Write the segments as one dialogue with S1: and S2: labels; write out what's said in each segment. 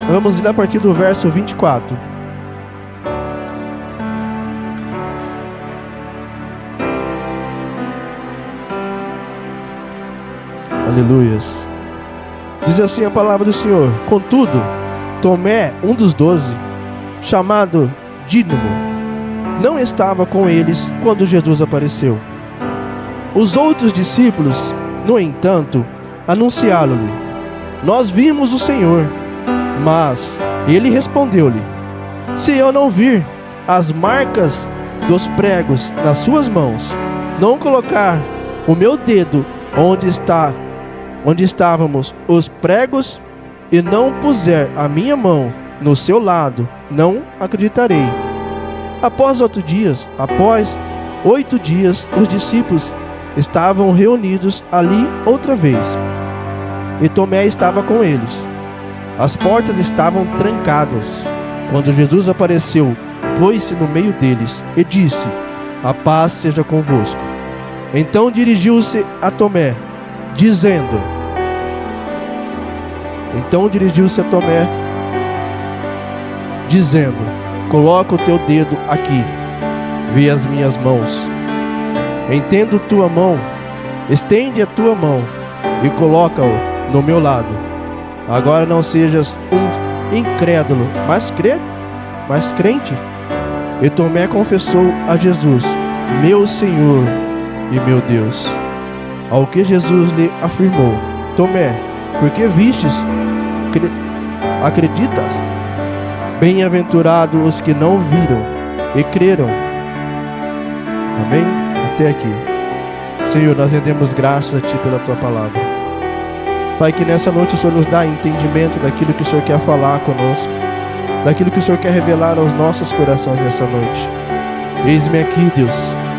S1: Vamos ler a partir do verso 24. Aleluias. Diz assim a palavra do Senhor: Contudo, Tomé, um dos 12, chamado Dídimo, não estava com eles quando Jesus apareceu. Os outros discípulos, no entanto, anunciaram-lhe: Nós vimos o Senhor. Mas ele respondeu-lhe: Se eu não vir as marcas dos pregos nas suas mãos, não colocar o meu dedo onde estávamos os pregos, e não puser a minha mão no seu lado, não acreditarei. Após 8 dias, os discípulos estavam reunidos ali outra vez, e Tomé estava com eles. As portas estavam trancadas. Quando Jesus apareceu, pôs-se no meio deles e disse: A paz seja convosco. Então dirigiu-se a Tomé, dizendo: Coloca o teu dedo aqui, vê as minhas mãos. Estende a tua mão e coloca-o no meu lado. Agora não sejas um incrédulo, mas crente. E Tomé confessou a Jesus: Meu Senhor e meu Deus. Ao que Jesus lhe afirmou: Tomé, porque vistes, acreditas? Bem-aventurados os que não viram e creram. Amém? Até aqui. Senhor, nós rendemos graças a Ti pela Tua palavra. Pai, que nessa noite o Senhor nos dá entendimento daquilo que o Senhor quer falar conosco, daquilo que o Senhor quer revelar aos nossos corações nessa noite. Eis-me aqui, Deus,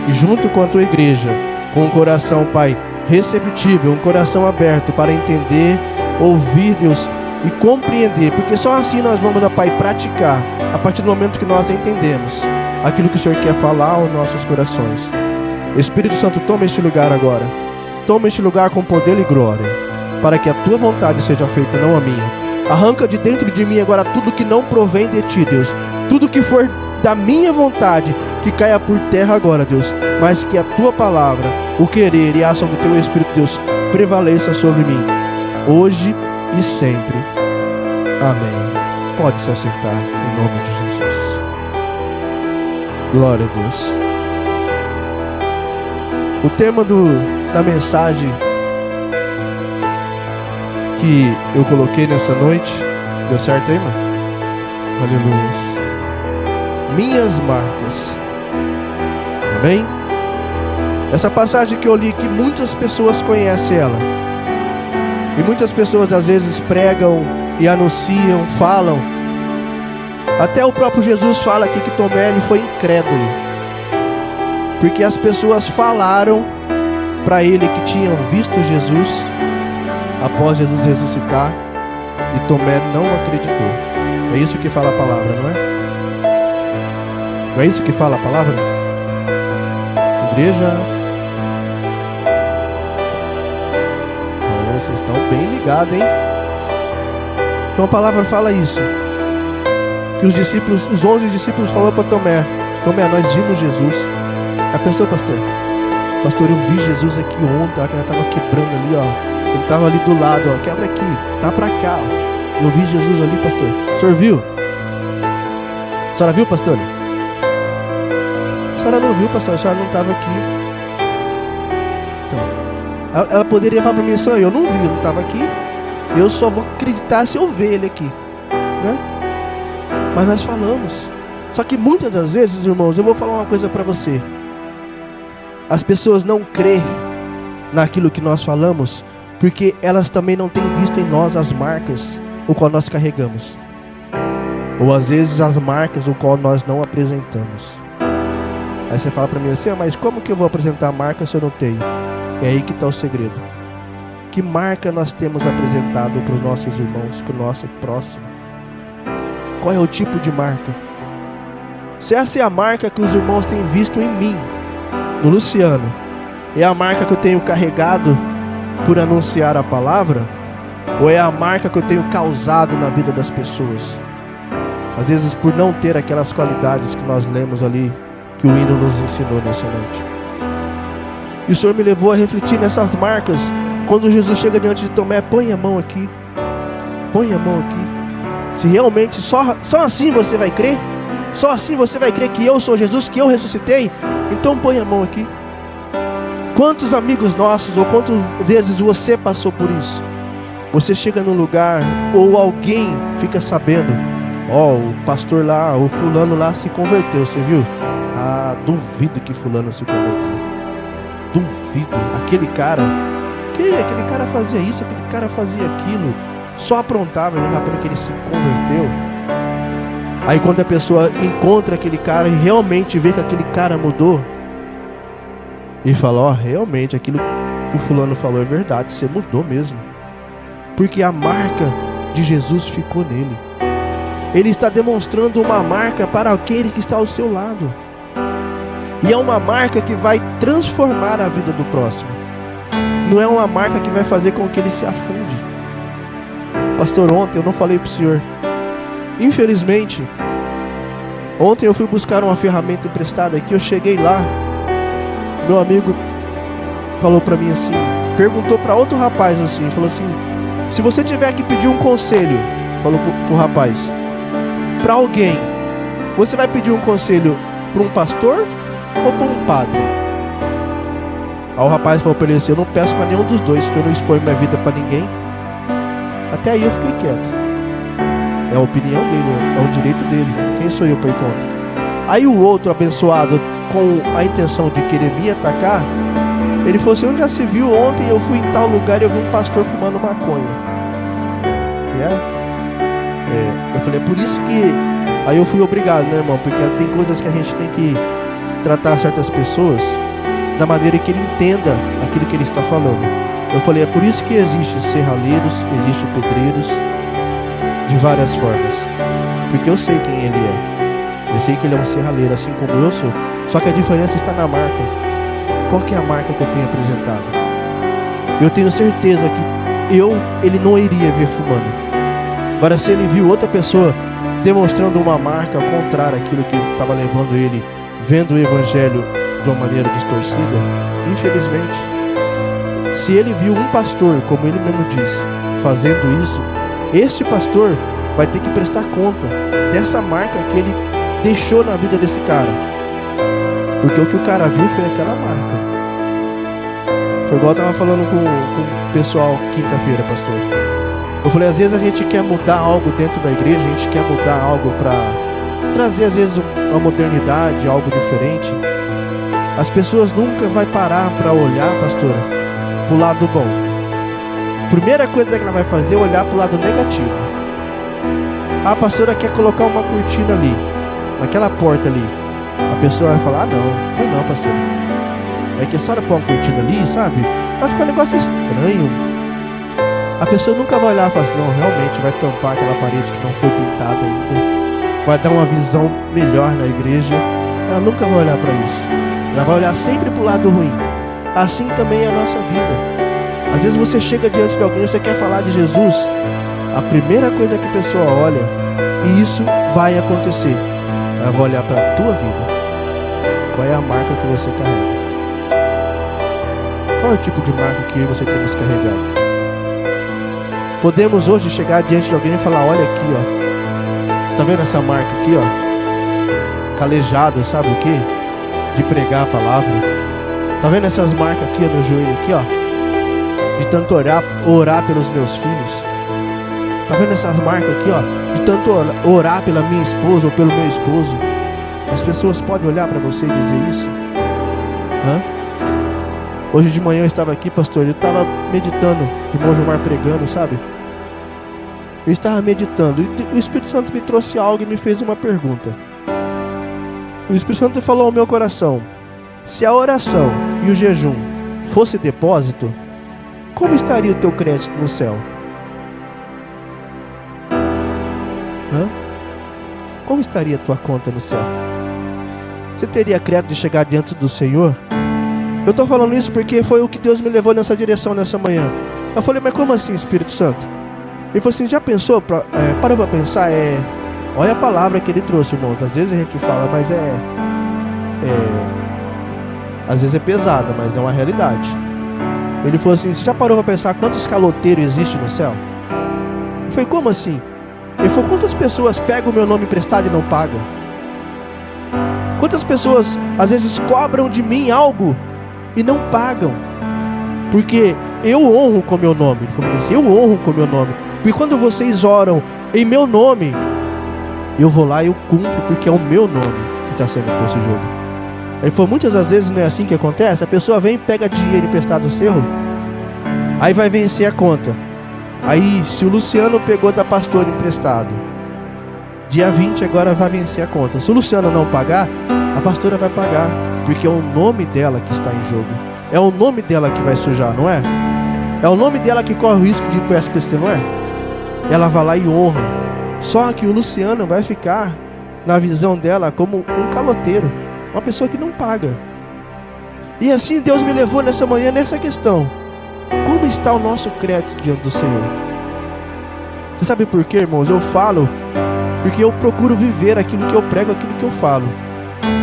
S1: e junto com a Tua igreja, com um coração, Pai, receptível, um coração aberto para entender, ouvir, Deus, e compreender, porque só assim nós vamos, Pai, praticar, a partir do momento que nós entendemos aquilo que o Senhor quer falar aos nossos corações. Espírito Santo, toma este lugar agora, toma este lugar com poder e glória, para que a Tua vontade seja feita, não a minha. Arranca de dentro de mim agora tudo que não provém de Ti, Deus, tudo que for da minha vontade, que caia por terra agora, Deus, mas que a Tua palavra, o querer e a ação do Teu Espírito, Deus, prevaleça sobre mim, hoje e sempre. Amém. Pode se assentar em nome de Jesus. Glória a Deus. O tema da mensagem que eu coloquei nessa noite, deu certo aí, mano? Aleluia. Minhas marcas. Amém? Essa passagem que eu li, que muitas pessoas conhecem ela, e muitas pessoas às vezes pregam e anunciam, falam. Até o próprio Jesus fala aqui que Tomé, ele foi incrédulo, porque as pessoas falaram para ele que tinham visto Jesus após Jesus ressuscitar, e Tomé não acreditou. É isso que fala a palavra, não é? Não é isso que fala a palavra? Igreja, vocês estão bem ligados, hein? Então a palavra fala isso, que os 11 discípulos falaram para Tomé: Tomé, nós vimos Jesus. A pessoa, pastor, eu vi Jesus aqui ontem, ó, que ela estava quebrando ali, ó. Ele estava ali do lado, ó, quebra aqui, tá pra cá, ó. Eu vi Jesus ali, pastor. O senhor viu? A senhora viu, pastor? A senhora não viu, pastor, a senhora não estava aqui. Então, ela poderia falar para mim assim: eu não vi, eu não estava aqui. Eu só vou acreditar se eu ver ele aqui, né? Mas nós falamos. Só que muitas das vezes, irmãos, eu vou falar uma coisa para você. As pessoas não creem naquilo que nós falamos, porque elas também não têm visto em nós as marcas o qual nós carregamos, ou às vezes as marcas o qual nós não apresentamos. Aí você fala para mim assim: mas como que eu vou apresentar a marca se eu não tenho? É aí que está o segredo. Que marca nós temos apresentado para os nossos irmãos, para o nosso próximo? Qual é o tipo de marca? Se essa é a marca que os irmãos têm visto em mim, no Luciano, é a marca que eu tenho carregado por anunciar a palavra, Ou é a marca que eu tenho causado na vida das pessoas? Às vezes por não ter aquelas qualidades que nós lemos ali, que o hino nos ensinou nessa noite. E o Senhor me levou a refletir nessas marcas. Quando Jesus chega diante de Tomé, põe a mão aqui. Põe a mão aqui. Se realmente só assim você vai crer, só assim você vai crer que eu sou Jesus, que eu ressuscitei, então põe a mão aqui. Quantos amigos nossos, ou quantas vezes você passou por isso? Você chega num lugar, ou alguém fica sabendo, o pastor lá, o fulano lá se converteu, você viu? Ah, duvido que fulano se converteu. Duvido. Aquele cara fazia isso, aquele cara fazia aquilo, só aprontava, né? Rapaz, que ele se converteu. Aí quando a pessoa encontra aquele cara e realmente vê que aquele cara mudou, e fala, realmente aquilo que o fulano falou é verdade, você mudou mesmo. Porque a marca de Jesus ficou nele. Ele está demonstrando uma marca para aquele que está ao seu lado. E é uma marca que vai transformar a vida do próximo. Não é uma marca que vai fazer com que ele se afunde. Pastor, ontem eu não falei para o senhor. Infelizmente, ontem eu fui buscar uma ferramenta emprestada aqui. Eu cheguei lá, meu amigo falou para mim assim, perguntou para outro rapaz assim, falou assim, se você tiver que pedir um conselho, falou pro rapaz, para alguém, você vai pedir um conselho para um pastor ou para um padre? Aí o rapaz falou para ele assim, eu não peço para nenhum dos dois, que eu não exponho minha vida para ninguém. Até aí eu fiquei quieto. É a opinião dele, é o direito dele. Quem sou eu para ir contra? Aí o outro abençoado, com a intenção de querer me atacar, ele falou assim, onde já se viu? Ontem eu fui em tal lugar e eu vi um pastor fumando maconha. Eu falei, é por isso que... Aí eu fui obrigado, né, irmão? Porque tem coisas que a gente tem que tratar certas pessoas da maneira que ele entenda aquilo que ele está falando. Eu falei, é por isso que existe serraleiros, existe pedreiros, de várias formas. Porque eu sei quem ele é. Eu sei que ele é um serraleiro, assim como eu sou. Só que a diferença está na marca. Qual que é a marca que eu tenho apresentado? Eu tenho certeza que ele não iria ver fumando. Agora, se ele viu outra pessoa demonstrando uma marca ao contrário àquilo que estava levando ele, vendo o evangelho de uma maneira distorcida, infelizmente, se ele viu um pastor, como ele mesmo disse, fazendo isso, este pastor vai ter que prestar conta dessa marca que ele deixou na vida desse cara. Porque o que o cara viu foi aquela marca. Foi igual eu estava falando com o pessoal quinta-feira, pastor. Eu falei, às vezes a gente quer mudar algo dentro da igreja, a gente quer mudar algo para trazer às vezes uma modernidade, algo diferente. As pessoas nunca vão parar para olhar, pastora, pro lado bom. Primeira coisa que ela vai fazer é olhar pro lado negativo. A pastora quer colocar uma cortina ali, naquela porta ali. A pessoa vai falar, não, pastor. É que a senhora põe uma cortina ali, sabe? Vai ficar um negócio estranho. A pessoa nunca vai olhar e falar assim, não, realmente vai tampar aquela parede que não foi pintada ainda. Vai dar uma visão melhor na igreja. Ela nunca vai olhar para isso. Ela vai olhar sempre pro lado ruim. Assim também é a nossa vida. Às vezes você chega diante de alguém, você quer falar de Jesus, a primeira coisa que a pessoa olha, e isso vai acontecer, ela vai olhar para a tua vida. Qual é a marca que você carrega? Qual é o tipo de marca que você temos carregado? Podemos hoje chegar diante de alguém e falar, olha aqui, ó. Tá vendo essa marca aqui, ó? Calejado, sabe o quê? De pregar a palavra. Tá vendo essas marcas aqui no joelho aqui, ó? De tanto orar pelos meus filhos. Tá vendo essas marcas aqui, ó? De tanto orar pela minha esposa ou pelo meu esposo. As pessoas podem olhar para você e dizer isso? Hoje de manhã eu estava aqui, pastor, eu estava meditando, o irmão Gilmar pregando, sabe? Eu estava meditando e o Espírito Santo me trouxe algo e me fez uma pergunta. O Espírito Santo falou ao meu coração, se a oração e o jejum fosse depósito, como estaria o teu crédito no céu? Como estaria a tua conta no céu? Você teria crédito de chegar diante do Senhor? Eu estou falando isso porque foi o que Deus me levou nessa direção nessa manhã. Eu falei, mas como assim, Espírito Santo? Ele falou assim, já pensou, parou para pensar, olha a palavra que ele trouxe, irmãos. Às vezes a gente fala, mas às vezes é pesada, mas é uma realidade. Ele falou assim, você já parou para pensar quantos caloteiros existem no céu? Eu falei, como assim? Ele falou, quantas pessoas pegam o meu nome emprestado e não pagam? Quantas pessoas às vezes cobram de mim algo e não pagam? Porque eu honro com o meu nome. Ele falou assim, eu honro com o meu nome. Porque quando vocês oram em meu nome, eu vou lá e eu cumpro, porque é o meu nome que está sendo posto em jogo. Ele falou, muitas das vezes não é assim que acontece. A pessoa vem e pega dinheiro emprestado seu, aí vai vencer a conta. Aí se o Luciano pegou da pastora emprestado, dia 20 agora vai vencer a conta. Se o Luciano não pagar, a pastora vai pagar, porque é o nome dela que está em jogo. É o nome dela que vai sujar, não é? É o nome dela que corre o risco de ir para o SPC, não é? Ela vai lá e honra. Só que o Luciano vai ficar, na visão dela, como um caloteiro, uma pessoa que não paga. E assim Deus me levou nessa manhã nessa questão. Como está o nosso crédito diante do Senhor? Você sabe por quê, irmãos? Eu falo porque eu procuro viver aquilo que eu prego, aquilo que eu falo.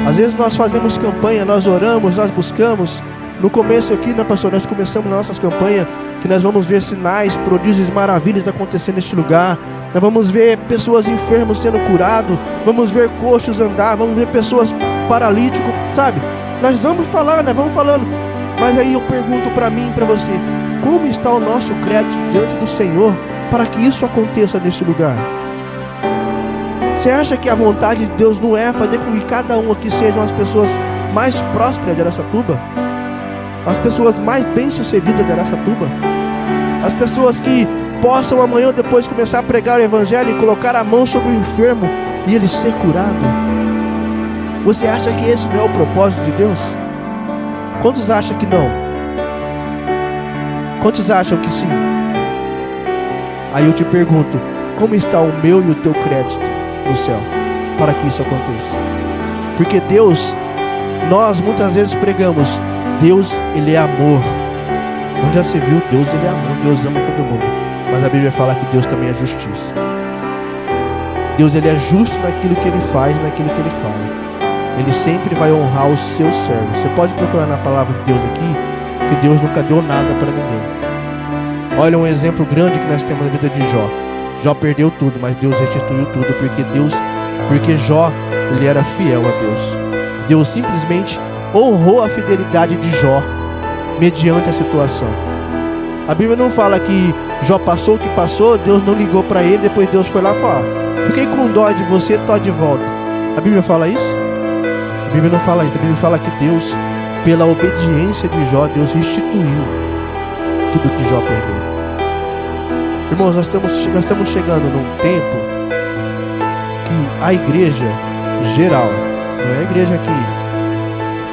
S1: Às vezes nós fazemos campanha, nós oramos, nós buscamos. No começo aqui, né, pastor, nós começamos nossas campanhas, que nós vamos ver sinais, prodígios, maravilhas acontecendo neste lugar. Nós vamos ver pessoas enfermas sendo curadas, vamos ver coxos andar, vamos ver pessoas paralíticos, sabe? Nós vamos falar, né? Vamos falando. Mas aí eu pergunto para mim e para você, como está o nosso crédito diante do Senhor para que isso aconteça neste lugar? Você acha que a vontade de Deus não é fazer com que cada um aqui sejam as pessoas mais prósperas de Araçatuba? As pessoas mais bem-sucedidas de Araçatuba? As pessoas que possam amanhã ou depois começar a pregar o Evangelho e colocar a mão sobre o enfermo e ele ser curado? Você acha que esse não é o propósito de Deus? Quantos acham que não? Quantos acham que sim? Aí eu te pergunto, como está o meu e o teu crédito no céu para que isso aconteça? Porque Deus, nós muitas vezes pregamos, Deus, Ele é amor. Onde já se viu, Deus, Ele é amor, Deus ama todo mundo. Mas a Bíblia fala que Deus também é justiça. Deus, Ele é justo naquilo que Ele faz, naquilo que Ele fala. Ele sempre vai honrar os seus servos. Você pode procurar na palavra de Deus aqui, que Deus nunca deu nada para ninguém. Olha um exemplo grande que nós temos na vida de Jó. Jó perdeu tudo, mas Deus restituiu tudo, porque Jó, ele era fiel a Deus. Deus simplesmente honrou a fidelidade de Jó mediante a situação. A Bíblia não fala que Jó passou o que passou, Deus não ligou para ele, depois Deus foi lá e falou, fiquei com dó de você, tô de volta. A Bíblia fala isso? A Bíblia não fala isso. A Bíblia fala que Deus, pela obediência de Jó, Deus restituiu tudo que Jó perdeu. Irmãos, nós estamos chegando num tempo que a igreja geral, não é a igreja aqui,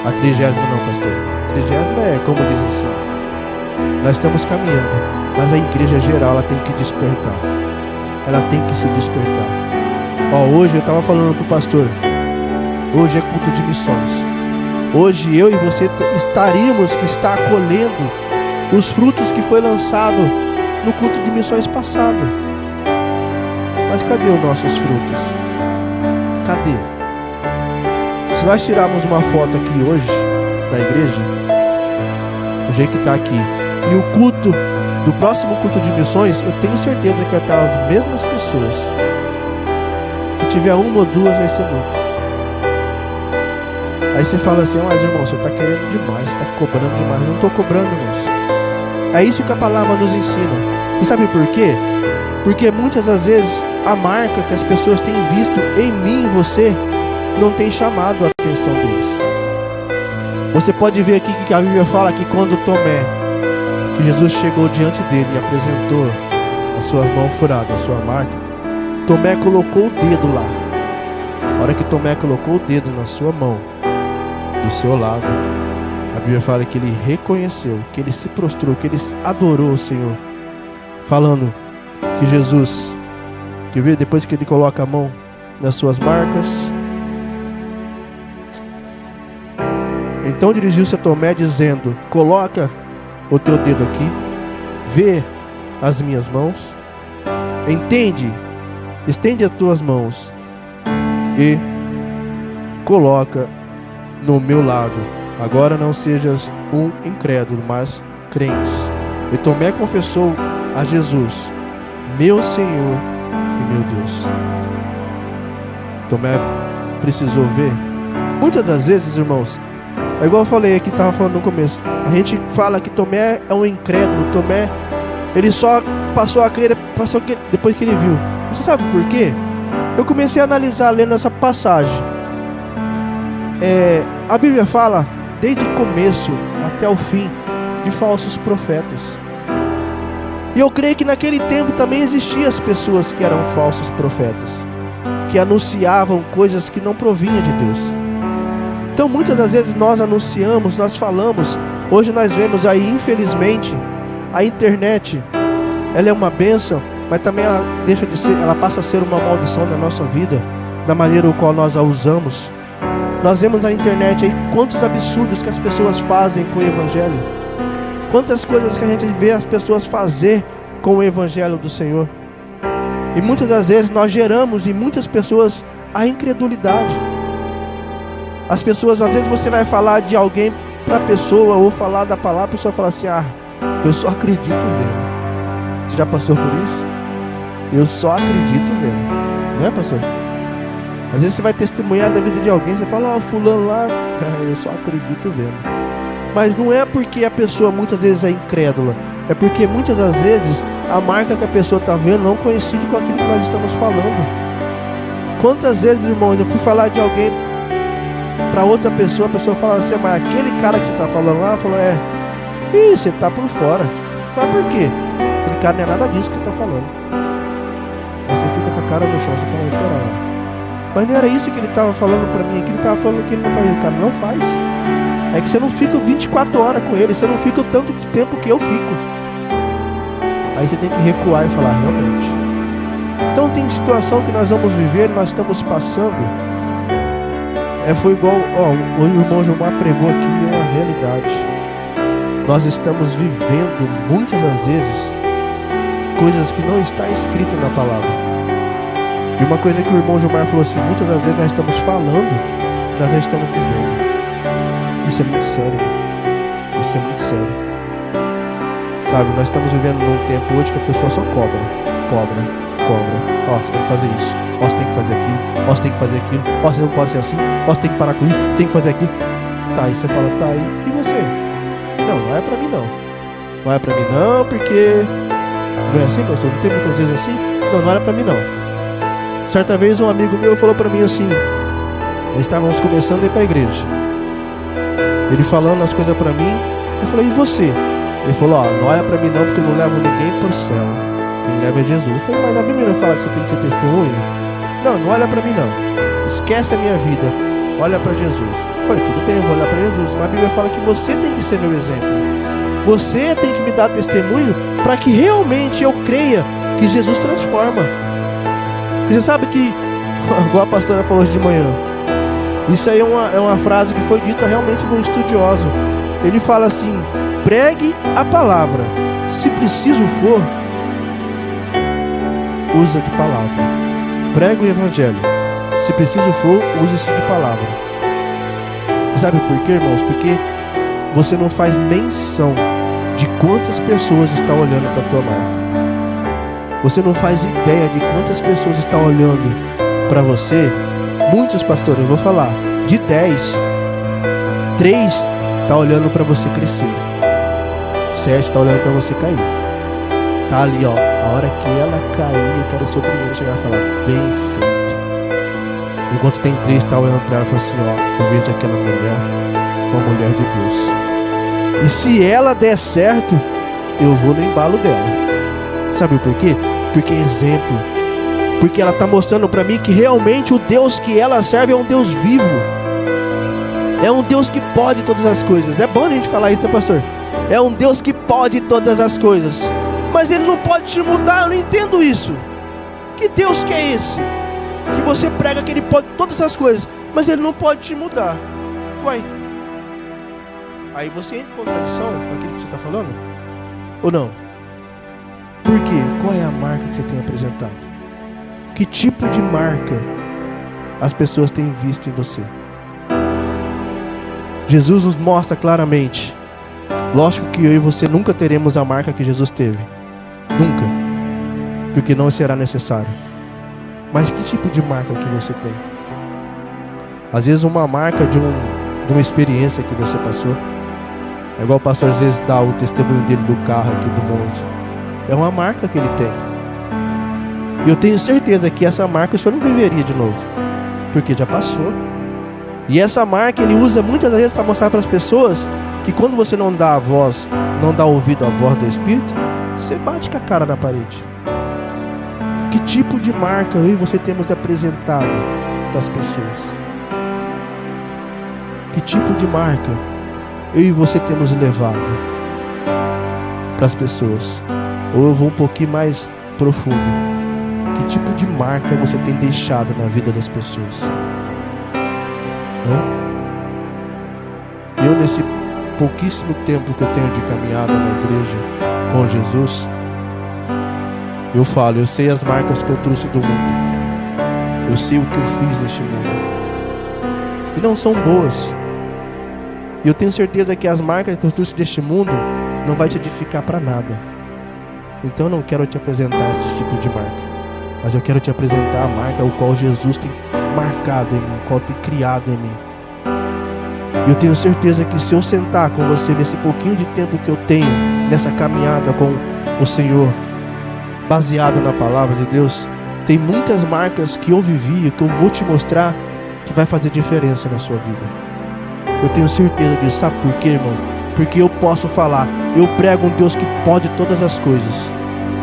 S1: a 30ª não, pastor. A 30ª é como diz assim. Nós estamos caminhando, mas a igreja geral, ela tem que despertar. Ela tem que se despertar. Hoje eu estava falando para o pastor, hoje é culto de missões. Hoje eu e você estaríamos que estar colhendo os frutos que foi lançado no culto de missões passado. Mas cadê os nossos frutos? Cadê? Se nós tirarmos uma foto aqui hoje da igreja, do jeito que está aqui, e o culto do próximo culto de missões, eu tenho certeza que vai estar as mesmas pessoas. Se tiver uma ou duas, vai ser muito. Aí você fala assim, mas irmão, você está querendo demais, está cobrando demais. Não estou cobrando, irmãos. É isso que a palavra nos ensina. E sabe por quê? Porque muitas das vezes a marca que as pessoas têm visto em mim e você não tem chamado a atenção deles. Você pode ver aqui que a Bíblia fala que quando Tomé, que Jesus chegou diante dele e apresentou as suas mãos furadas, a sua marca, Tomé colocou o dedo lá. A hora que Tomé colocou o dedo na sua mão, do seu lado, a Bíblia fala que ele reconheceu, que ele se prostrou, que ele adorou o Senhor, falando que Jesus, que vê depois que ele coloca a mão nas suas marcas, então dirigiu-se a Tomé dizendo, coloca o teu dedo aqui, vê as minhas mãos, Entende? Estende as tuas mãos e coloca no meu lado. Agora não sejas um incrédulo, mas crentes. E Tomé confessou a Jesus: meu Senhor e meu Deus. Tomé precisou ver. Muitas das vezes, irmãos, é igual eu falei aqui, estava falando no começo, a gente fala que Tomé é um incrédulo. Tomé, ele só passou a crer depois que ele viu. Você sabe por quê? Eu comecei a analisar lendo essa passagem. A Bíblia fala, desde o começo até o fim, de falsos profetas. E eu creio que naquele tempo também existiam as pessoas que eram falsos profetas, que anunciavam coisas que não provinham de Deus. Então muitas das vezes nós anunciamos, nós falamos. Hoje nós vemos aí, infelizmente, a internet, ela é uma bênção, mas também ela deixa de ser, ela passa a ser uma maldição na nossa vida, da maneira com qual nós a usamos. Nós vemos na internet aí quantos absurdos que as pessoas fazem com o Evangelho, quantas coisas que a gente vê as pessoas fazer com o Evangelho do Senhor. E muitas das vezes nós geramos em muitas pessoas a incredulidade. As pessoas, às vezes você vai falar de alguém para a pessoa, ou falar da palavra, a pessoa fala assim: ah, eu só acredito vendo. Você já passou por isso? Eu só acredito vendo. Não é, pastor? Às vezes você vai testemunhar da vida de alguém, você fala: ó, fulano lá, eu só acredito vendo. Mas não é porque a pessoa muitas vezes é incrédula, é porque muitas das vezes a marca que a pessoa está vendo não coincide com aquilo que nós estamos falando. Quantas vezes, irmãos, eu fui falar de alguém para outra pessoa, a pessoa fala assim: mas aquele cara que você está falando lá, falou: ih, você está por fora. Mas por quê? Aquele cara não é nada disso que você está falando. Aí você fica com a cara no chão, você fala: pera lá, mas não era isso que ele estava falando para mim, que ele estava falando que ele não faz. O cara não faz. É que você não fica 24 horas com ele, você não fica o tanto de tempo que eu fico. Aí você tem que recuar e falar: realmente. Então tem situação que nós vamos viver, nós estamos passando. Foi igual, o irmão Gilmar pregou aqui uma realidade. Nós estamos vivendo muitas das vezes coisas que não está escrito na palavra. E uma coisa que o irmão Gilmar falou assim: muitas das vezes nós estamos falando, nós não estamos vivendo. Isso é muito sério. Isso é muito sério. Sabe, nós estamos vivendo num tempo hoje que a pessoa só cobra. Ó, você tem que fazer isso. Ó, você tem que fazer aquilo. Ó, você tem que fazer aquilo. Ó, você não pode ser assim. Ó, você tem que parar com isso. Você tem que fazer aquilo. Tá, aí você fala: tá, e você? Não é pra mim não. Não é pra mim não, porque... Não é assim, pastor? Não tem muitas vezes assim? Não era pra mim não. Certa vez um amigo meu falou pra mim assim, nós estávamos começando a ir pra igreja, ele falando as coisas pra mim, eu falei: e você? Ele falou: ó, não olha pra mim não, porque eu não levo ninguém pro céu, quem leva é Jesus. Eu falei: mas a Bíblia não fala que você tem que ser testemunho? Não olha pra mim não, esquece a minha vida, olha pra Jesus. Eu falei: tudo bem, eu vou olhar pra Jesus, mas a Bíblia fala que você tem que ser meu exemplo, você tem que me dar testemunho para que realmente eu creia que Jesus transforma. Porque você sabe que, igual a pastora falou hoje de manhã, isso aí é uma frase que foi dita realmente por um estudioso. Ele fala assim: pregue a palavra, se preciso for, usa de palavra. Pregue o evangelho, se preciso for, use-se de palavra. Sabe por quê, irmãos? Porque você não faz menção de quantas pessoas estão olhando para a tua marca. Você não faz ideia de quantas pessoas estão olhando para você. Muitos, pastores, eu vou falar, de 10, 3 tá olhando para você crescer, 7 tá olhando para você cair. Tá ali, ó, a hora que ela cair, eu quero ser o primeiro a chegar e falar: bem feito. Enquanto tem 3 tá olhando para ela e fala assim: ó, eu vejo aquela mulher, uma mulher de Deus, e se ela der certo, eu vou no embalo dela. Sabe por quê? Porque é exemplo. Porque ela está mostrando para mim que realmente o Deus que ela serve é um Deus vivo. É um Deus que pode todas as coisas. É bom a gente falar isso, né, pastor? É um Deus que pode todas as coisas. Mas Ele não pode te mudar, eu não entendo isso. Que Deus que é esse? Que você prega que Ele pode todas as coisas, mas Ele não pode te mudar. Uai. Aí você entra em contradição com aquilo que você está falando? Ou não? Por quê? Qual é a marca que você tem apresentado? Que tipo de marca as pessoas têm visto em você? Jesus nos mostra claramente. Lógico que eu e você nunca teremos a marca que Jesus teve. Nunca. Porque não será necessário. Mas que tipo de marca que você tem? Às vezes uma marca de uma experiência que você passou. É igual o pastor às vezes dá o testemunho dele do carro aqui do Monza. É uma marca que ele tem. E eu tenho certeza que essa marca o senhor não viveria de novo. Porque já passou. E essa marca ele usa muitas vezes para mostrar para as pessoas que quando você não dá a voz, não dá ouvido à voz do Espírito, você bate com a cara na parede. Que tipo de marca eu e você temos apresentado para as pessoas? Que tipo de marca eu e você temos levado para as pessoas? Ou eu vou um pouquinho mais profundo. Que tipo de marca você tem deixado na vida das pessoas? Eu nesse pouquíssimo tempo que eu tenho de caminhada na igreja com Jesus, eu sei as marcas que eu trouxe do mundo. Eu sei o que eu fiz neste mundo. E não são boas. E eu tenho certeza que as marcas que eu trouxe deste mundo não vai te edificar para nada. Então eu não quero te apresentar esse tipo de marca. Mas eu quero te apresentar a marca o qual Jesus tem marcado em mim, o qual tem criado em mim. E eu tenho certeza que se eu sentar com você nesse pouquinho de tempo que eu tenho, nessa caminhada com o Senhor, baseado na palavra de Deus, tem muitas marcas que eu vivi, que eu vou te mostrar, que vai fazer diferença na sua vida. Eu tenho certeza disso. Sabe por quê, irmão? Porque eu posso falar, eu prego um Deus que pode todas as coisas.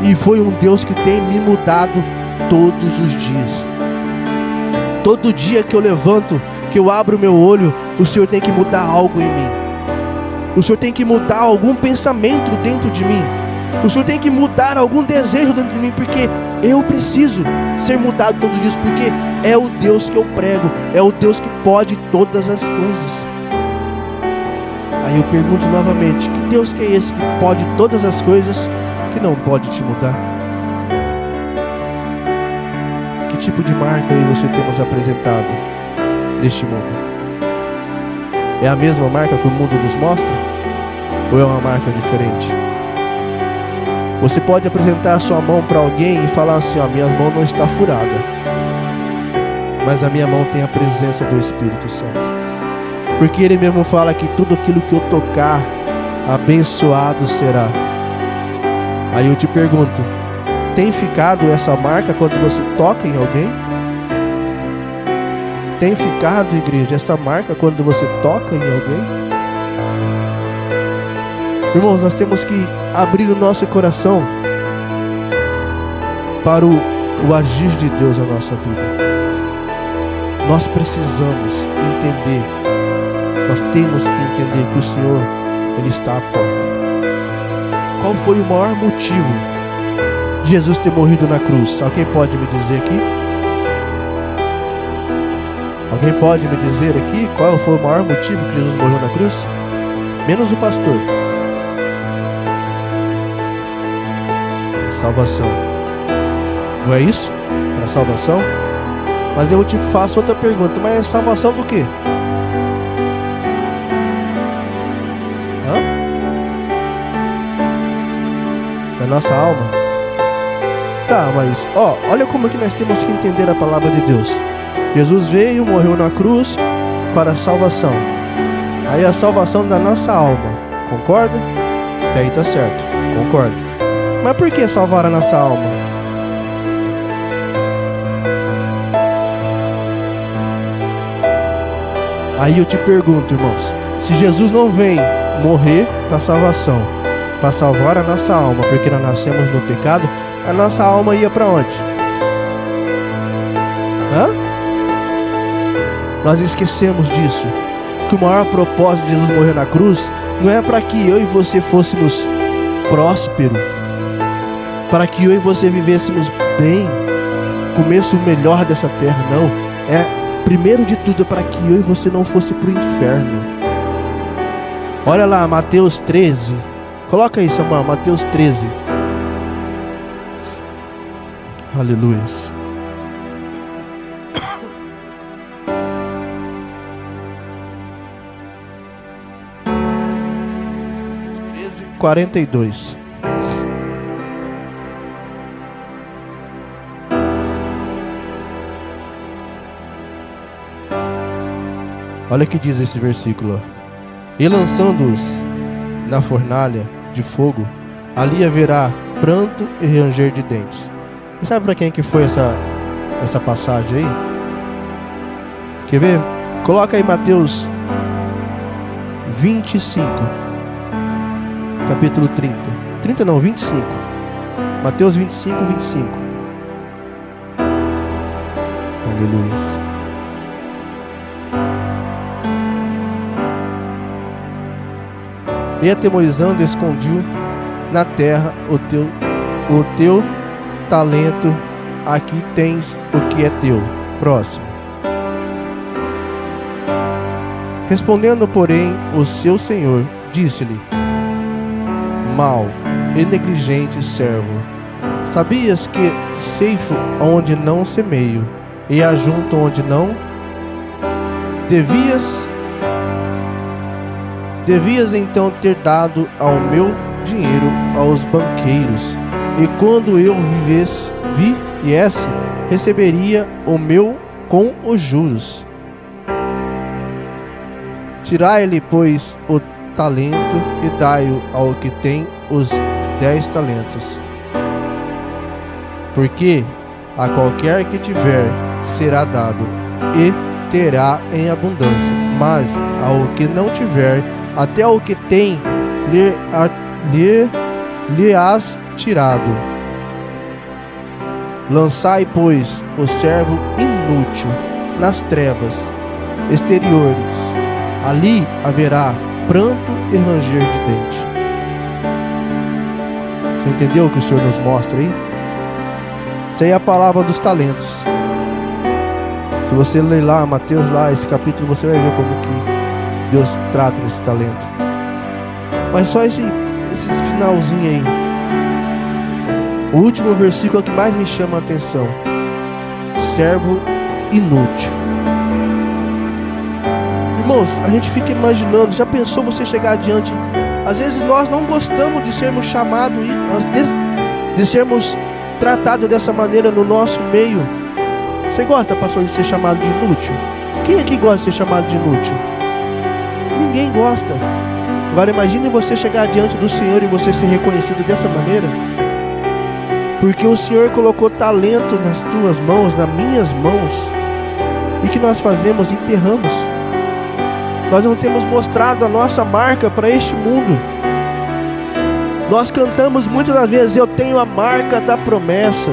S1: E foi um Deus que tem me mudado todos os dias. Todo dia que eu levanto, que eu abro meu olho, o Senhor tem que mudar algo em mim. O Senhor tem que mudar algum pensamento dentro de mim. O Senhor tem que mudar algum desejo dentro de mim, porque eu preciso ser mudado todos os dias, porque é o Deus que eu prego, é o Deus que pode todas as coisas. Aí eu pergunto novamente, que Deus que é esse que pode todas as coisas, que não pode te mudar? Que tipo de marca aí você temos apresentado neste mundo? É a mesma marca que o mundo nos mostra? Ou é uma marca diferente? Você pode apresentar a sua mão para alguém e falar assim, ó, minha mão não está furada, mas a minha mão tem a presença do Espírito Santo. Porque Ele mesmo fala que tudo aquilo que eu tocar, abençoado será. Aí eu te pergunto, tem ficado essa marca quando você toca em alguém? Tem ficado, igreja, essa marca quando você toca em alguém? Irmãos, nós temos que abrir o nosso coração para o agir de Deus na nossa vida. Nós precisamos entender, nós temos que entender que o Senhor, Ele está à porta. Qual foi o maior motivo de Jesus ter morrido na cruz? Alguém pode me dizer aqui? Alguém pode me dizer aqui qual foi o maior motivo que Jesus morreu na cruz? Menos o pastor. Salvação. Não é isso? Para salvação? Mas eu te faço outra pergunta. Mas é salvação do quê? Da nossa alma? Tá, mas olha como que nós temos que entender a palavra de Deus. Jesus veio, morreu na cruz para a salvação. Aí a salvação da nossa alma. Concorda? Até aí tá certo. Concordo. Mas por que salvar a nossa alma? Aí eu te pergunto, irmãos, se Jesus não vem morrer para salvação, para salvar a nossa alma, porque nós nascemos no pecado, a nossa alma ia para onde? Nós esquecemos disso, que o maior propósito de Jesus morrer na cruz não é para que eu e você fôssemos prósperos, para que eu e você vivêssemos bem, comesse o melhor dessa terra, não. É, primeiro de tudo, é para que eu e você não fosse para o inferno. Olha lá, Mateus 13. Coloca aí, Samuel, Mateus 13. Aleluia. (13:42). Olha o que diz esse versículo. E lançando-os na fornalha de fogo, ali haverá pranto e ranger de dentes. E sabe para quem que foi essa passagem aí? Quer ver? Coloca aí Mateus 25, capítulo 30. 30 não, 25. Mateus 25, 25. Aleluia. E atemorizando, escondiu na terra o teu talento. Aqui tens o que é teu. Próximo. Respondendo, porém, o seu senhor disse-lhe: mau e negligente servo, sabias que ceifo onde não semeio e ajunto onde não Devias então ter dado ao meu dinheiro aos banqueiros, e quando eu viesse, receberia o meu com os juros. Tirai-lhe, pois, o talento e dai-o ao que tem os 10 talentos. Porque a qualquer que tiver será dado, e terá em abundância, mas ao que não tiver, até o que tem lhe has tirado. Lançai, pois, o servo inútil nas trevas exteriores. Ali haverá pranto e ranger de dente. Você entendeu o que o Senhor nos mostra aí? Isso aí é a palavra dos talentos. Se você ler lá, Mateus, lá, esse capítulo, você vai ver como que Deus trata desse talento. Mas só esse finalzinho aí. O último versículo é o que mais me chama a atenção. Servo inútil. Irmãos, a gente fica imaginando, já pensou você chegar adiante? Às vezes nós não gostamos de sermos chamados, de sermos tratados dessa maneira no nosso meio. Você gosta, pastor, de ser chamado de inútil? Quem aqui gosta de ser chamado de inútil? Ninguém gosta. Agora imagine você chegar diante do Senhor e você ser reconhecido dessa maneira. Porque o Senhor colocou talento nas tuas mãos, nas minhas mãos. E o que nós fazemos? Enterramos. Nós não temos mostrado a nossa marca para este mundo. Nós cantamos muitas das vezes: eu tenho a marca da promessa.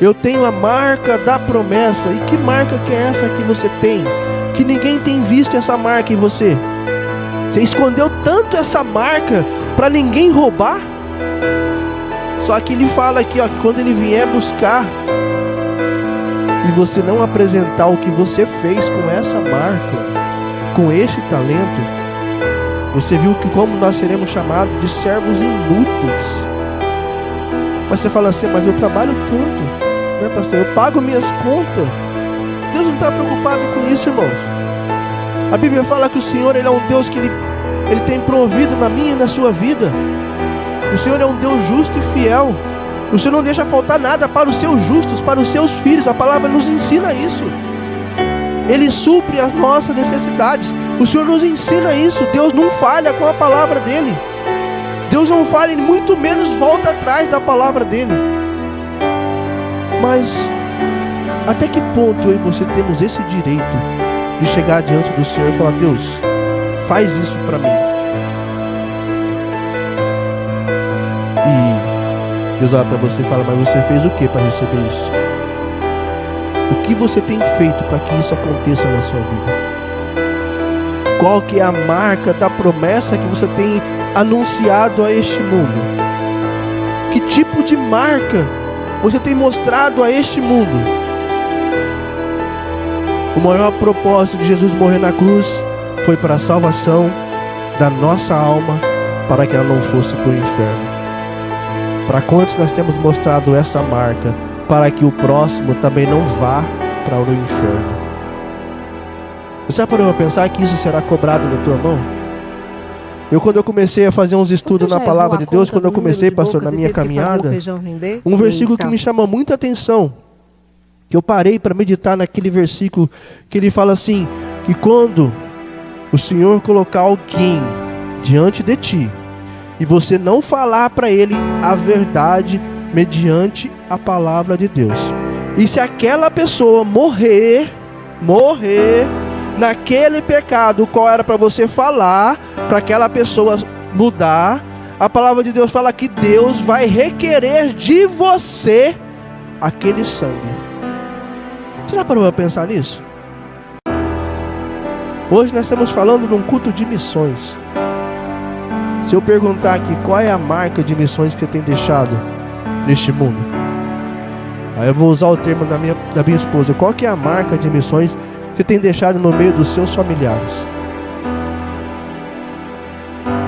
S1: Eu tenho a marca da promessa. E que marca que é essa que você tem? Que ninguém tem visto essa marca em você. Você escondeu tanto essa marca para ninguém roubar. Só que ele fala aqui, ó, que quando ele vier buscar e você não apresentar o que você fez com essa marca, com este talento, você viu que como nós seremos chamados de servos inúteis. Mas você fala assim: mas eu trabalho tanto, né, pastor? Eu pago minhas contas. Deus não está preocupado com isso, irmãos. A Bíblia fala que o Senhor, Ele é um Deus que Ele tem provido na minha e na sua vida. O Senhor é um Deus justo e fiel. O Senhor não deixa faltar nada para os seus justos, para os seus filhos. A palavra nos ensina isso. Ele supre as nossas necessidades. O Senhor nos ensina isso. Deus não falha com a palavra dEle. Deus não falha e muito menos volta atrás da palavra dEle. Mas até que ponto eu e você temos esse direito de chegar diante do Senhor e falar: Deus, faz isso para mim. E Deus olha para você e fala: mas você fez o que para receber isso? O que você tem feito para que isso aconteça na sua vida? Qual que é a marca da promessa que você tem anunciado a este mundo? Que tipo de marca você tem mostrado a este mundo? O maior propósito de Jesus morrer na cruz foi para a salvação da nossa alma, para que ela não fosse para o inferno. Para quantos nós temos mostrado essa marca? para que o próximo também não vá para o inferno. Você já parou para pensar que isso será cobrado da tua mão? Quando eu comecei a fazer uns estudos na palavra de Deus, quando eu comecei, pastor, na minha caminhada, um versículo que me chama muita atenção, que eu parei para meditar naquele versículo, que ele fala assim, que quando o Senhor colocar alguém diante de ti, e você não falar para ele a verdade mediante a palavra de Deus, e se aquela pessoa morrer naquele pecado, qual era para você falar, para aquela pessoa mudar, a palavra de Deus fala que Deus vai requerer de você aquele sangue. Você já parou para pensar nisso? Hoje nós estamos falando de um culto de missões. Se eu perguntar aqui qual é a marca de missões que você tem deixado neste mundo, aí eu vou usar o termo da minha esposa, qual que é a marca de missões que você tem deixado no meio dos seus familiares?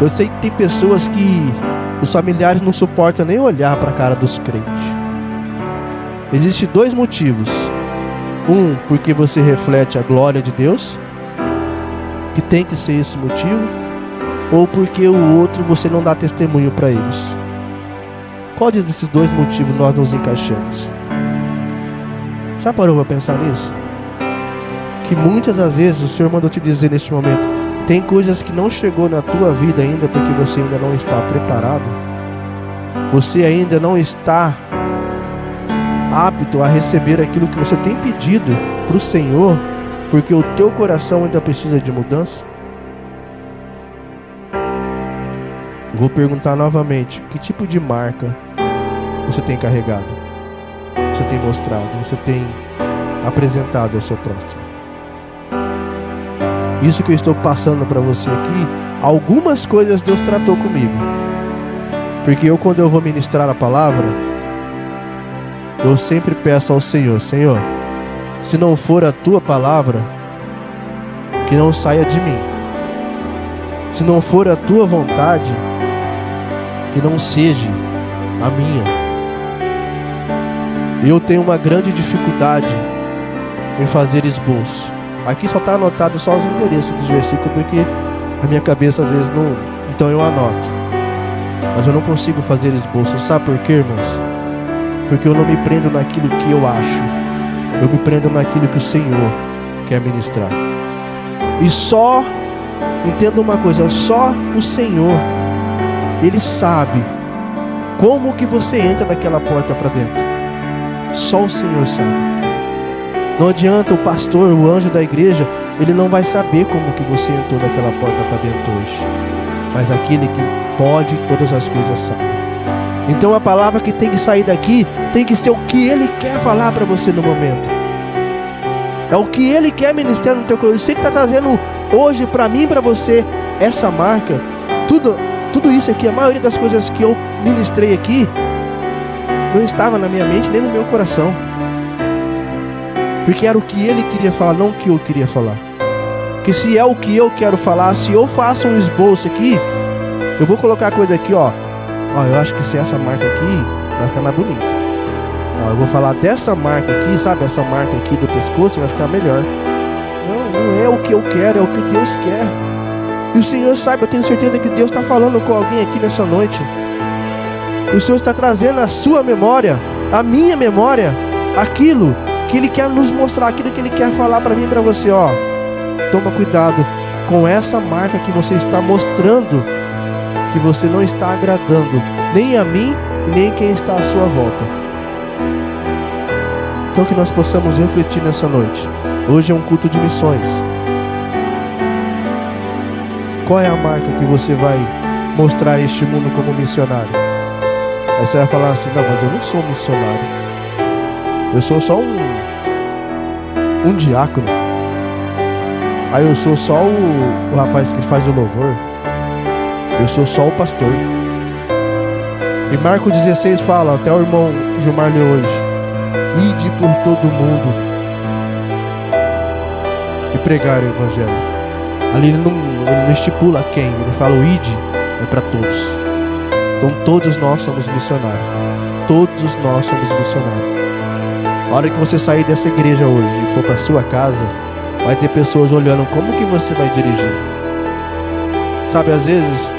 S1: Eu sei que tem pessoas que os familiares não suportam nem olhar para a cara dos crentes. Existem dois motivos. Um, porque você reflete a glória de Deus, que tem que ser esse motivo, ou porque o outro você não dá testemunho para eles. Qual desses dois motivos nós nos encaixamos? Já parou para pensar nisso? Que muitas das vezes o Senhor mandou te dizer neste momento, tem coisas que não chegou na tua vida ainda porque você ainda não está preparado. Você ainda não está apto a receber aquilo que você tem pedido para o Senhor, porque o teu coração ainda precisa de mudança. Vou perguntar novamente, que tipo de marca você tem carregado? Você tem mostrado? Você tem apresentado ao seu próximo? Isso que eu estou passando para você aqui, algumas coisas Deus tratou comigo. Porque quando eu vou ministrar a palavra, eu sempre peço ao Senhor, Senhor, se não for a tua palavra, que não saia de mim. Se não for a tua vontade, que não seja a minha. Eu tenho uma grande dificuldade em fazer esboço. Aqui só está anotado só os endereços dos versículos, porque a minha cabeça às vezes não... Então eu anoto. Mas eu não consigo fazer esboço. Sabe por quê, irmãos? Porque eu não me prendo naquilo que eu acho. Eu me prendo naquilo que o Senhor quer ministrar. E só, entenda uma coisa, só o Senhor, Ele sabe como que você entra daquela porta para dentro. Só o Senhor sabe. Não adianta o pastor, o anjo da igreja, ele não vai saber como que você entrou daquela porta para dentro hoje. Mas aquele que pode todas as coisas sabe. Então a palavra que tem que sair daqui tem que ser o que Ele quer falar para você no momento. É o que Ele quer ministrar no teu coração. Se Ele está trazendo hoje para mim e para você essa marca, tudo isso aqui, a maioria das coisas que eu ministrei aqui, não estava na minha mente nem no meu coração. Porque era o que Ele queria falar, não o que eu queria falar. Porque se é o que eu quero falar, se eu faço um esboço aqui, eu vou colocar a coisa aqui, ó. Eu acho que se essa marca aqui vai ficar mais bonita. Eu vou falar dessa marca aqui, sabe? Essa marca aqui do pescoço vai ficar melhor. Não é o que eu quero, é o que Deus quer. E o Senhor sabe, eu tenho certeza que Deus está falando com alguém aqui nessa noite. O Senhor está trazendo a sua memória, a minha memória, aquilo que Ele quer nos mostrar, aquilo que Ele quer falar para mim e para você, ó. Toma cuidado com essa marca que você está mostrando, que você não está agradando nem a mim, nem quem está à sua volta. Então que nós possamos refletir nessa noite. Hoje é um culto de missões. Qual é a marca que você vai mostrar a este mundo como missionário? Aí você vai falar assim, não, mas eu não sou missionário. Eu sou só um diácono. Aí eu sou só o rapaz que faz o louvor. Eu sou só o pastor. E Marcos 16 fala, até o irmão Gilmar leu hoje, ide por todo mundo e pregar o evangelho. Ali ele não estipula quem, ele fala o ide é para todos. Então todos nós somos missionários. Todos nós somos missionários. A hora que você sair dessa igreja hoje e for para sua casa, vai ter pessoas olhando como que você vai dirigir. Sabe, às vezes,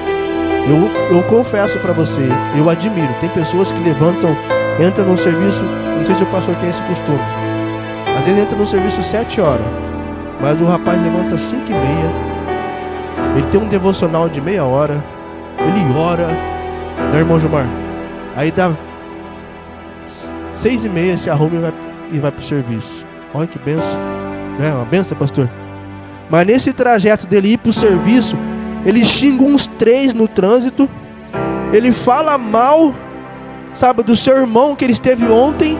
S1: eu confesso para você, eu admiro, tem pessoas que levantam, entram no serviço, não sei se o pastor tem esse costume, às vezes entra no serviço 7 horas, mas o rapaz levanta 5h30, ele tem um devocional de meia hora, ele ora, né, irmão Gilmar? Aí dá 6h30, se arruma e vai pro serviço. Olha que benção, né? Uma benção, pastor. Mas nesse trajeto dele ir pro serviço, ele xinga uns 3 no trânsito, ele fala mal, sabe, do seu irmão que ele esteve ontem.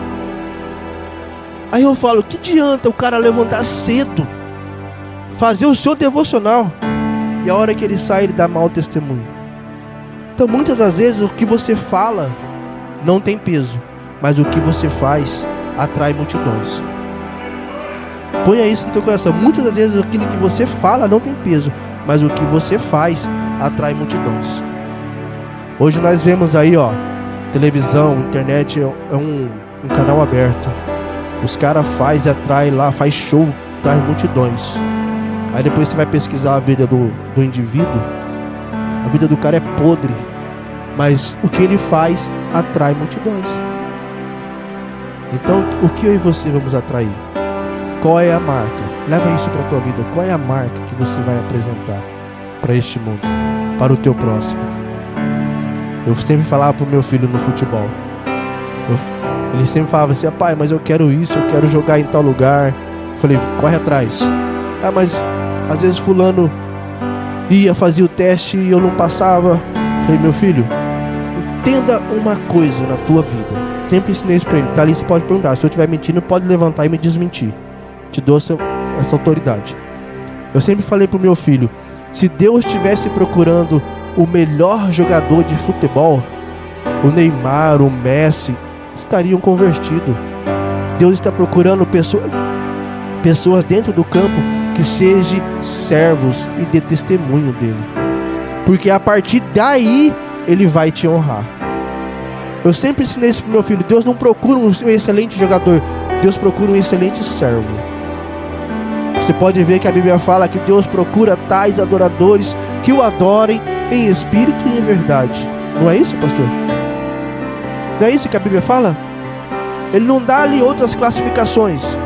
S1: Aí eu falo, que adianta o cara levantar cedo, fazer o seu devocional, e a hora que ele sai, ele dá mau testemunho. Então muitas das vezes o que você fala não tem peso, mas o que você faz atrai multidões. Ponha isso no teu coração. Muitas das vezes aquilo que você fala não tem peso, mas o que você faz atrai multidões. Hoje nós vemos aí, ó, televisão, internet é um canal aberto. Os caras fazem e atrai lá, faz show, traz multidões. Aí depois você vai pesquisar a vida do indivíduo, a vida do cara é podre, mas o que ele faz atrai multidões. Então, o que eu e você vamos atrair? Qual é a marca? Leva isso para a tua vida. Qual é a marca que você vai apresentar para este mundo, para o teu próximo? Eu sempre falava para o meu filho no futebol. Ele sempre falava assim, pai, mas eu quero isso, eu quero jogar em tal lugar. Eu falei, corre atrás. Mas às vezes fulano ia fazer o teste e eu não passava. Eu falei, meu filho, entenda uma coisa na tua vida. Sempre ensinei isso para ele. Tá ali, você pode perguntar. Se eu estiver mentindo, pode levantar e me desmentir. Te dou essa autoridade. Eu sempre falei pro meu filho, se Deus estivesse procurando o melhor jogador de futebol, o Neymar, o Messi, estariam convertidos. Deus está procurando pessoas dentro do campo que sejam servos e dê testemunho dele, porque a partir daí ele vai te honrar. Eu sempre ensinei isso pro meu filho. Deus não procura um excelente jogador, Deus procura um excelente servo. Você pode ver que a Bíblia fala que Deus procura tais adoradores que o adorem em espírito e em verdade. Não é isso, pastor? Não é isso que a Bíblia fala? Ele não dá ali outras classificações.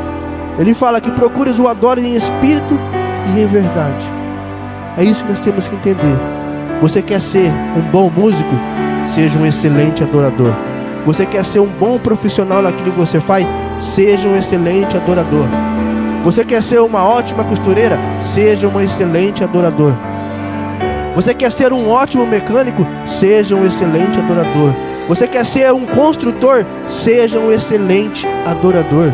S1: Ele fala que procures o adore em espírito e em verdade. É isso que nós temos que entender. Você quer ser um bom músico? Seja um excelente adorador. Você quer ser um bom profissional naquilo que você faz? Seja um excelente adorador. Você quer ser uma ótima costureira? Seja um excelente adorador. Você quer ser um ótimo mecânico? Seja um excelente adorador. Você quer ser um construtor? Seja um excelente adorador.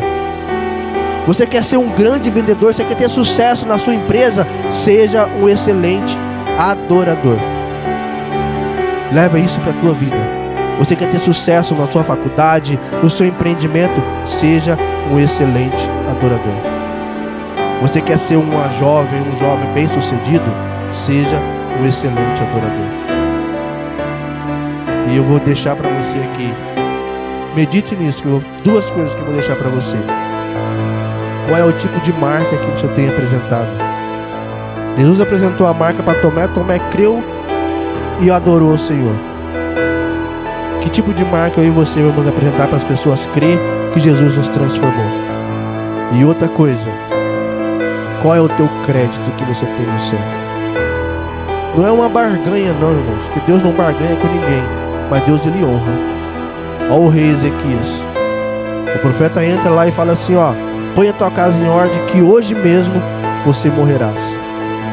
S1: Você quer ser um grande vendedor? Você quer ter sucesso na sua empresa? Seja um excelente adorador. Leva isso para a tua vida. Você quer ter sucesso na sua faculdade, no seu empreendimento? Seja um excelente adorador. Você quer ser um jovem bem sucedido? Seja um excelente adorador. E eu vou deixar para você aqui, medite nisso, duas coisas que eu vou deixar para você. Qual é o tipo de marca que você tem apresentado? Jesus apresentou a marca para Tomé, Tomé creu e adorou o Senhor. Que tipo de marca eu e você vamos apresentar para as pessoas crer que Jesus nos transformou? E outra coisa, qual é o teu crédito que você tem no céu? Não é uma barganha não, irmãos, porque Deus não barganha com ninguém, mas Deus ele honra. Olha o rei Ezequias. O profeta entra lá e fala assim, ó, põe a tua casa em ordem que hoje mesmo você morrerás.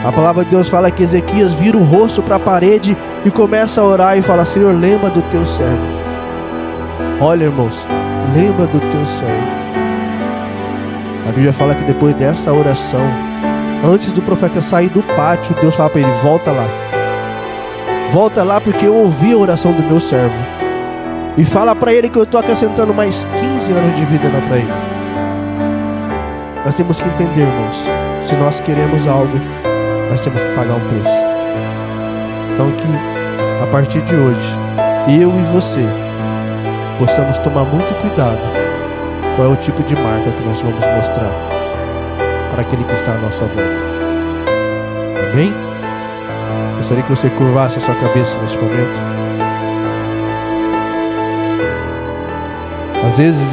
S1: A palavra de Deus fala que Ezequias vira o rosto para a parede e começa a orar e fala, Senhor, lembra do teu servo. Olha, irmãos, lembra do teu servo. A Bíblia fala que depois dessa oração, antes do profeta sair do pátio, Deus fala para ele, volta lá. Volta lá porque eu ouvi a oração do meu servo. E fala para ele que eu estou acrescentando mais 15 anos de vida para ele. Nós temos que entender, irmãos, se nós queremos algo, nós temos que pagar um preço. Então que a partir de hoje, eu e você possamos tomar muito cuidado qual é o tipo de marca que nós vamos mostrar para aquele que está à nossa volta. Amém? Gostaria que você curvasse a sua cabeça neste momento. Às vezes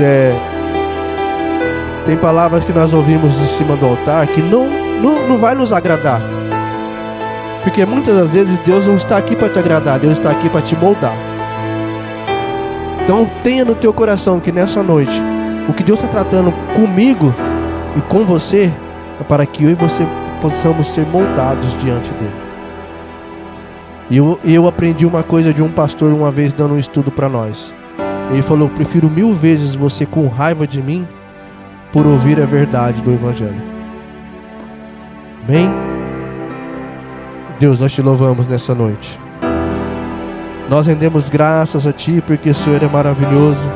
S1: tem palavras que nós ouvimos em cima do altar que não vai nos agradar. Porque muitas das vezes Deus não está aqui para te agradar, Deus está aqui para te moldar. Então tenha no teu coração que nessa noite, o que Deus está tratando comigo e com você, é para que eu e você possamos ser moldados diante dele. E eu aprendi uma coisa de um pastor uma vez dando um estudo para nós. Ele falou: prefiro 1000 vezes você com raiva de mim por ouvir a verdade do Evangelho. Amém? Deus, nós te louvamos nessa noite. Nós rendemos graças a Ti porque o Senhor é maravilhoso.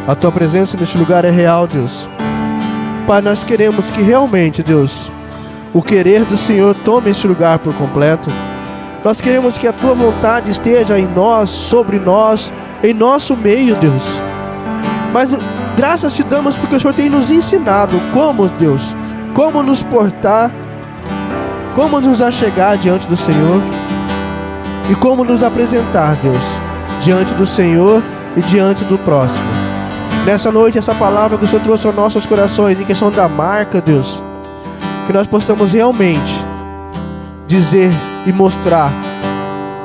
S1: A Tua presença neste lugar é real, Deus. Pai, nós queremos que realmente, Deus, o querer do Senhor tome este lugar por completo. Nós queremos que a Tua vontade esteja em nós, sobre nós, em nosso meio, Deus. Mas graças Te damos porque o Senhor tem nos ensinado como, Deus, como nos portar, como nos achegar diante do Senhor e como nos apresentar, Deus, diante do Senhor e diante do próximo. Nessa noite, essa palavra que o Senhor trouxe aos nossos corações em questão da marca, Deus, que nós possamos realmente dizer e mostrar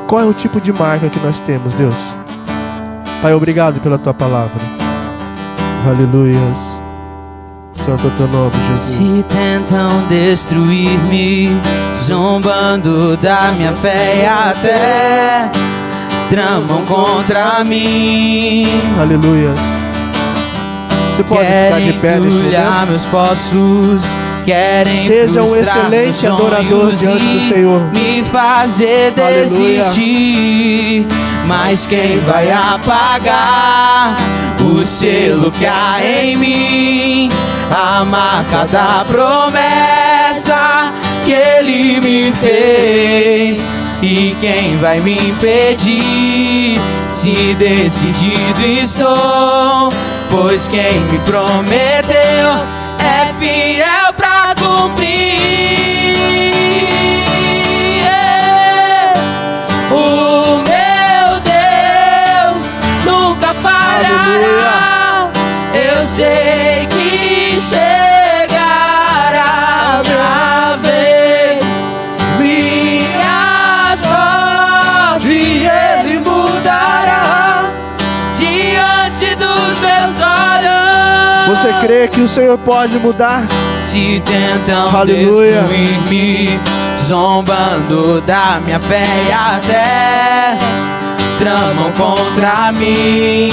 S1: qual é o tipo de marca que nós temos, Deus. Pai, obrigado pela Tua palavra. Aleluias. Santo é o Teu nome, Jesus.
S2: Se tentam destruir-me, zombando da minha fé e até tramam contra mim.
S1: Aleluias. Você pode ficar de pé neste momento?
S2: Meus poços, querem
S1: seja um excelente adorador diante do Senhor.
S2: Me fazer desistir. Mas quem vai apagar o selo que há em mim? A marca da promessa que Ele me fez. E quem vai me impedir? Se decidido estou, pois quem me prometeu é fiel pra cumprir. O meu Deus nunca falhará. Eu sei que chegará a minha vez. Minha sorte Ele mudará diante dos meus olhos.
S1: Você crê que o Senhor pode mudar?
S2: Se tentam
S1: Aleluia.
S2: destruir-me, zombando da minha fé e até tramam contra mim.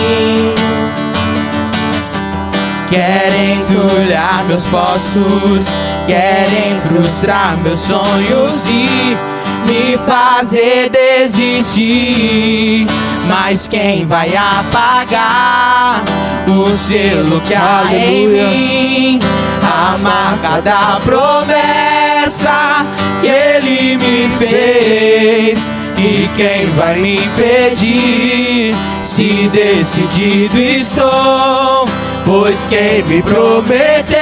S2: Querem entulhar meus poços, querem frustrar meus sonhos e me fazer desistir. Mas quem vai apagar o selo que há em mim? A marca da promessa que Ele me fez. E quem vai me impedir? Se decidido estou, pois quem me prometeu